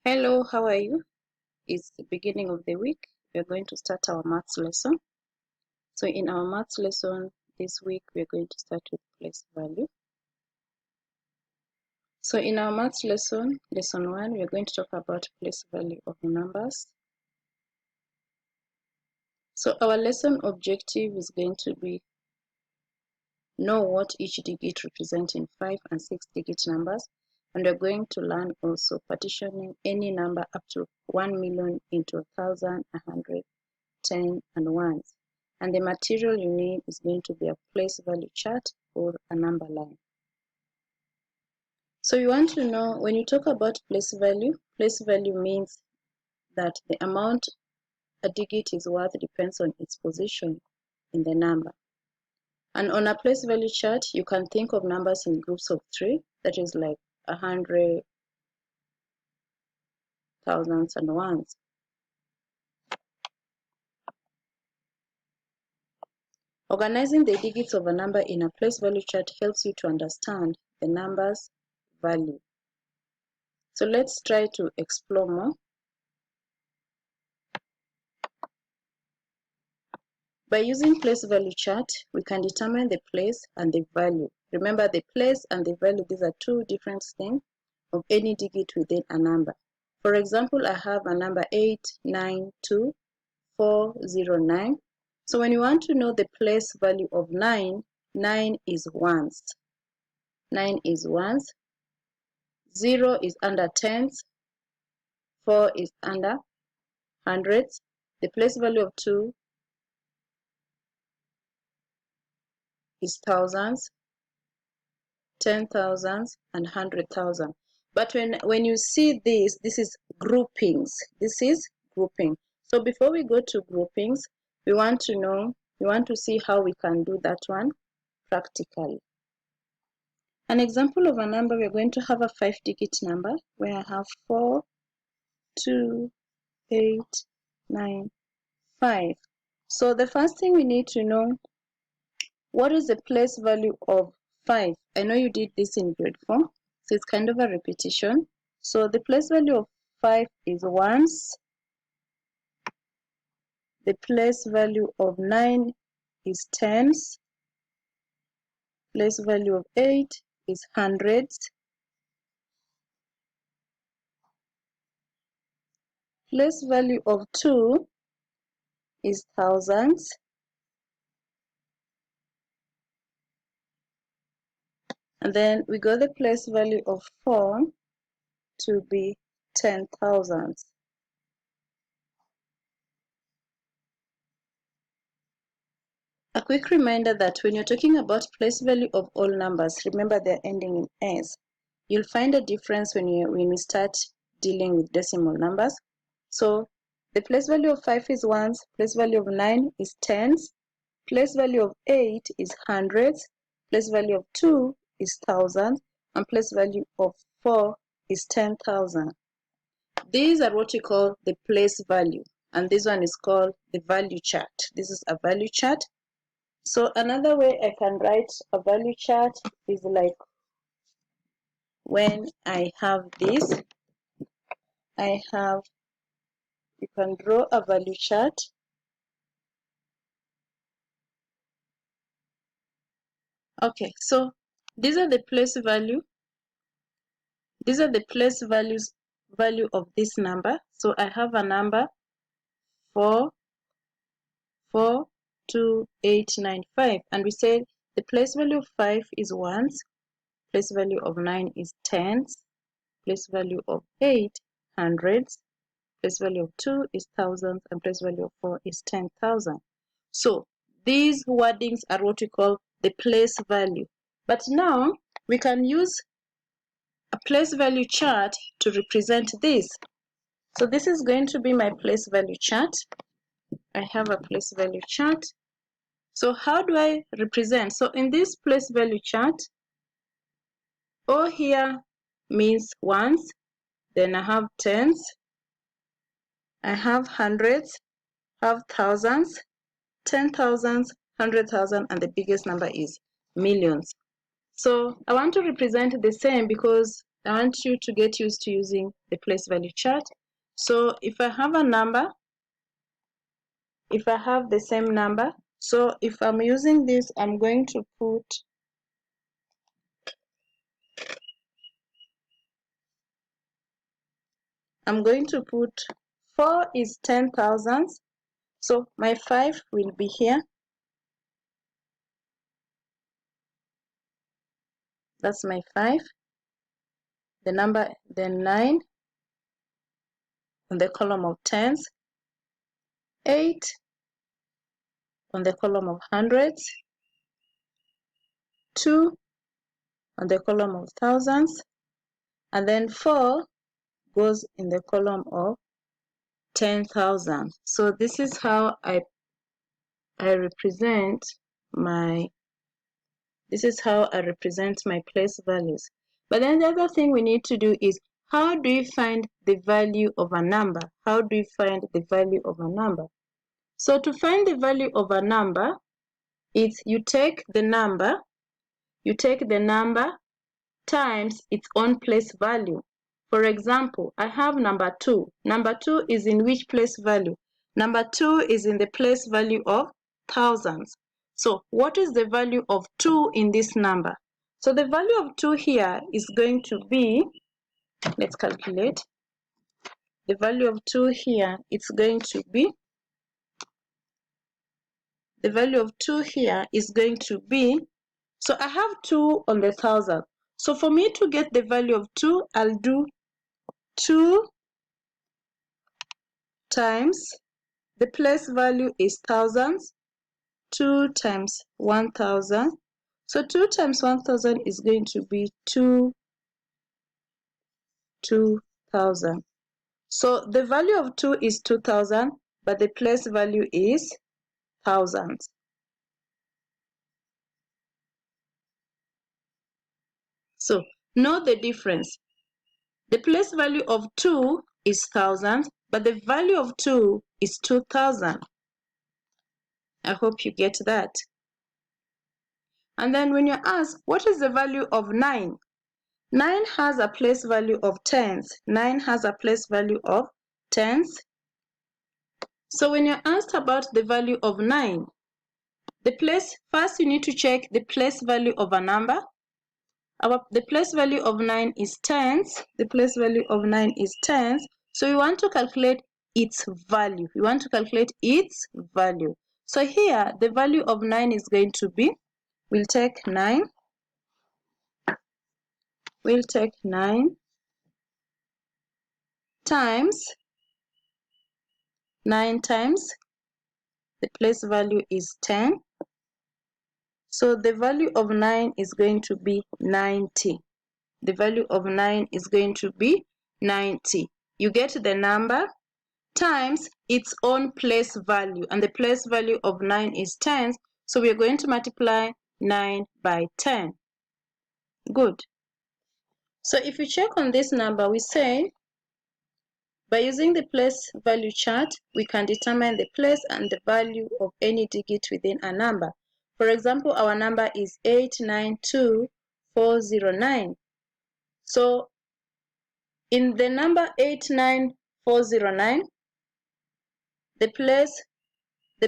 Hello, how are you? It's the beginning of the week. We're going to start our maths lesson. So in our maths lesson this week, we're going to start with place value. So in our maths lesson 1, we're going to talk about place value of numbers. So our lesson objective is going to be know what each digit represents in 5 and 6 digit numbers. And we're going to learn also partitioning any number up to 1 million into 1,000, 100, 10 and ones. And the material you need is going to be a place value chart or a number line. So you want to know, when you talk about place value means that the amount a digit is worth depends on its position in the number. And on a place value chart, you can think of numbers in groups of 3, that is like 100, thousands and ones. Organizing the digits of a number in a place value chart helps you to understand the number's value. So let's try to explore more. By using place value chart, we can determine the place and the value. Remember, the place and the value, these are two different things of any digit within a number. For example, I have a number 892409. So when you want to know the place value of 9, 9 is ones. 9 is ones. 0 is under tens. 4 is under hundreds. The place value of 2 is thousands, 10,000s, and 100,000. But when you see this is groupings. This is grouping. So before we go to groupings, we want to see how we can do that one practically. An example of a number, we're going to have a 5-digit number where I have 4, 2, 8, 9, 5. So the first thing we need to know, what is the place value of 5? I know you did this in grade 4, so it's kind of a repetition. So the place value of 5 is ones. The place value of 9 is tens. Place value of 8 is hundreds. Place value of 2 is thousands. And then we got the place value of 4 to be 10,000. A quick reminder that when you're talking about place value of all numbers, remember they're ending in s. You'll find a difference when we start dealing with decimal numbers. So the place value of 5 is ones, place value of 9 is tens, place value of 8 is hundreds, place value of 2 is thousands, and place value of 4 is 10,000. These are what we call the place value, and this one is called the value chart. This is a value chart. So another way I can write a value chart is like when I have this, you can draw a value chart. Okay, so these are the place value. These are the place value of this number. So I have a number 44285, and we said the place value of 5 is ones, place value of 9 is tens, place value of 8 hundreds, place value of 2 is thousands, and place value of 4 is 10,000. So these wordings are what we call the place value. But now we can use a place value chart to represent this. So this is going to be my place value chart. I have a place value chart. So how do I represent? So in this place value chart, O here means ones, then I have tens, I have hundreds, have thousands, 10,000s, 100,000, and the biggest number is millions. So I want to represent the same because I want you to get used to using the place value chart. So if I have a number, if I have the same number, so if I'm using this, I'm going to put 4 is 10,000. So my 5 will be here. That's my 5. The number, then 9 on the column of tens, 8 on the column of hundreds, 2 on the column of thousands, and then 4 goes in the column of 10,000. So this is how I represent my place values. But then the other thing we need to do is, how do you find the value of a number? How do you find the value of a number? So to find the value of a number, it's you take the number times its own place value. For example, I have number 2. Number 2 is in which place value? Number 2 is in the place value of thousands. So what is the value of 2 in this number? So the value of 2 here is going to be, let's calculate. The value of 2 here, it's going to be, the value of 2 here is going to be, so I have 2 on the 1,000. So for me to get the value of 2, I'll do 2 times, the place value is thousands, 2 times 1,000. So 2 times 1,000 is going to be 2,000. So the value of 2 is 2,000, but the place value is thousands. So know the difference. The place value of 2 is thousands, but the value of 2 is 2,000. I hope you get that. And then when you're asked, what is the value of 9? 9 has a place value of tens. 9 has a place value of tens. So when you're asked about the value of 9, first you need to check the place value of a number. The place value of 9 is tens. The place value of 9 is tens. So we want to calculate its value. We want to calculate its value. So here, the value of 9 is going to be, we'll take 9 times 9 times, the place value is 10. So the value of 9 is going to be 90. The value of 9 is going to be 90. You get the number times its own place value, and the place value of 9 is 10. So we are going to multiply 9 by 10. Good. So if you check on this number, we say, by using the place value chart, we can determine the place and the value of any digit within a number. For example, our number is 892409. So in the number 89409, the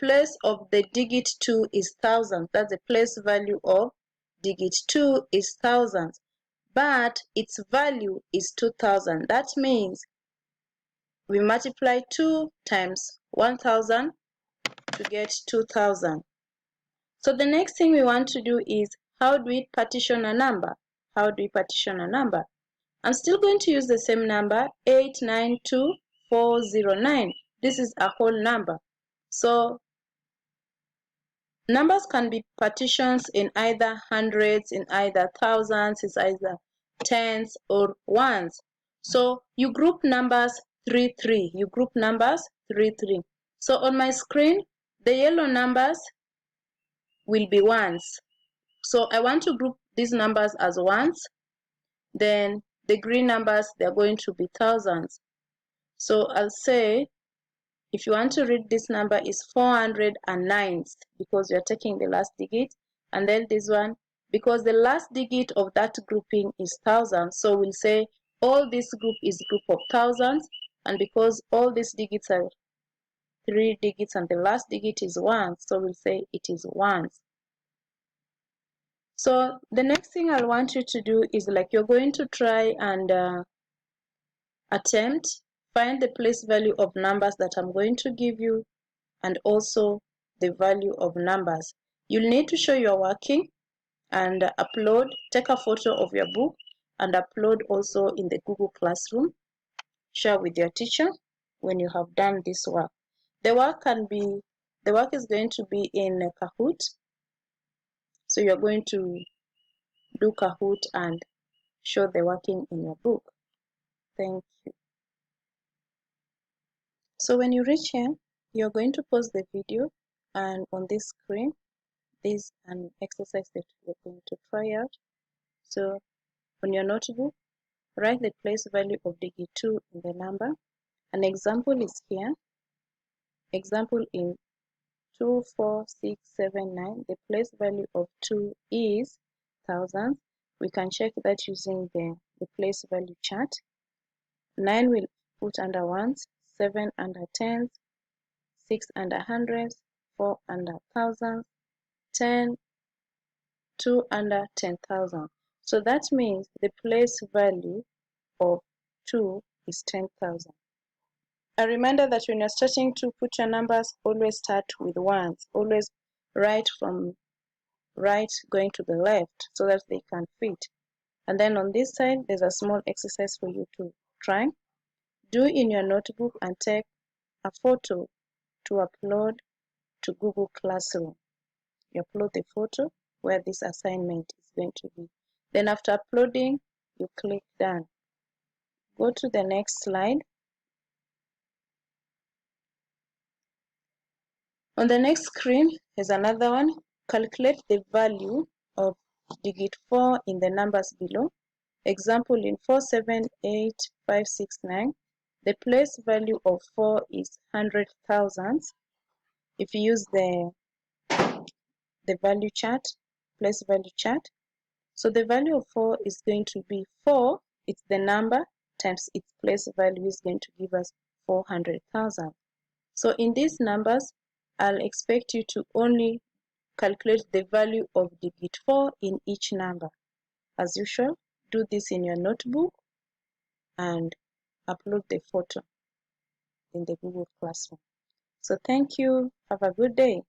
place of the digit 2 is 1,000. That's the place value of digit 2 is 1,000. But its value is 2,000. That means we multiply 2 times 1,000 to get 2,000. So the next thing we want to do is, how do we partition a number? How do we partition a number? I'm still going to use the same number, 892409. This is a whole number. So numbers can be partitioned in either hundreds, in either thousands, in either tens or ones. So you group numbers 3, 3. You group numbers 3, 3. So on my screen, the yellow numbers will be ones. So I want to group these numbers as ones. Then the green numbers, they're going to be thousands. So I'll say, if you want to read this number is 409, because you're taking the last digit. And then this one because the last digit of that grouping is 1000. So we'll say all this group is group of thousands, and because all these digits are 3 digits and the last digit is 1, so we'll say it is ones. So the next thing I want you to do is, like, you're going to try and attempt find the place value of numbers that I'm going to give you, and also the value of numbers. You'll need to show your working and upload, take a photo of your book and upload also in the Google Classroom. Share with your teacher when you have done this work. The work is going to be in Kahoot. So you're going to do Kahoot and show the working in your book. Thank you. So when you reach here, you're going to pause the video, and on this screen, this is an exercise that you're going to try out. So on your notebook, write the place value of digit 2 in the number. An example is here. Example in 2, 4, 6, 7, 9. The place value of 2 is 1000. We can check that using the place value chart. 9 will put under ones, 7 under tens, 6 under hundreds, 4 under thousands, 10, 2 under 10,000. So that means the place value of 2 is 10,000. A reminder that when you're starting to put your numbers, always start with ones. Always write from right going to the left so that they can fit. And then on this side, there's a small exercise for you to try. Do in your notebook and take a photo to upload to Google Classroom. You upload the photo where this assignment is going to be. Then after uploading, you click done. Go to the next slide. On the next screen is another one. Calculate the value of digit 4 in the numbers below. Example in 478569. The place value of 4 is 100,000. If you use the value chart, place value chart. So the value of 4 is going to be 4, it's the number, times its place value is going to give us 400,000. So in these numbers, I'll expect you to only calculate the value of digit 4 in each number. As usual, do this in your notebook and upload the photo in the Google Classroom. So thank you. Have a good day.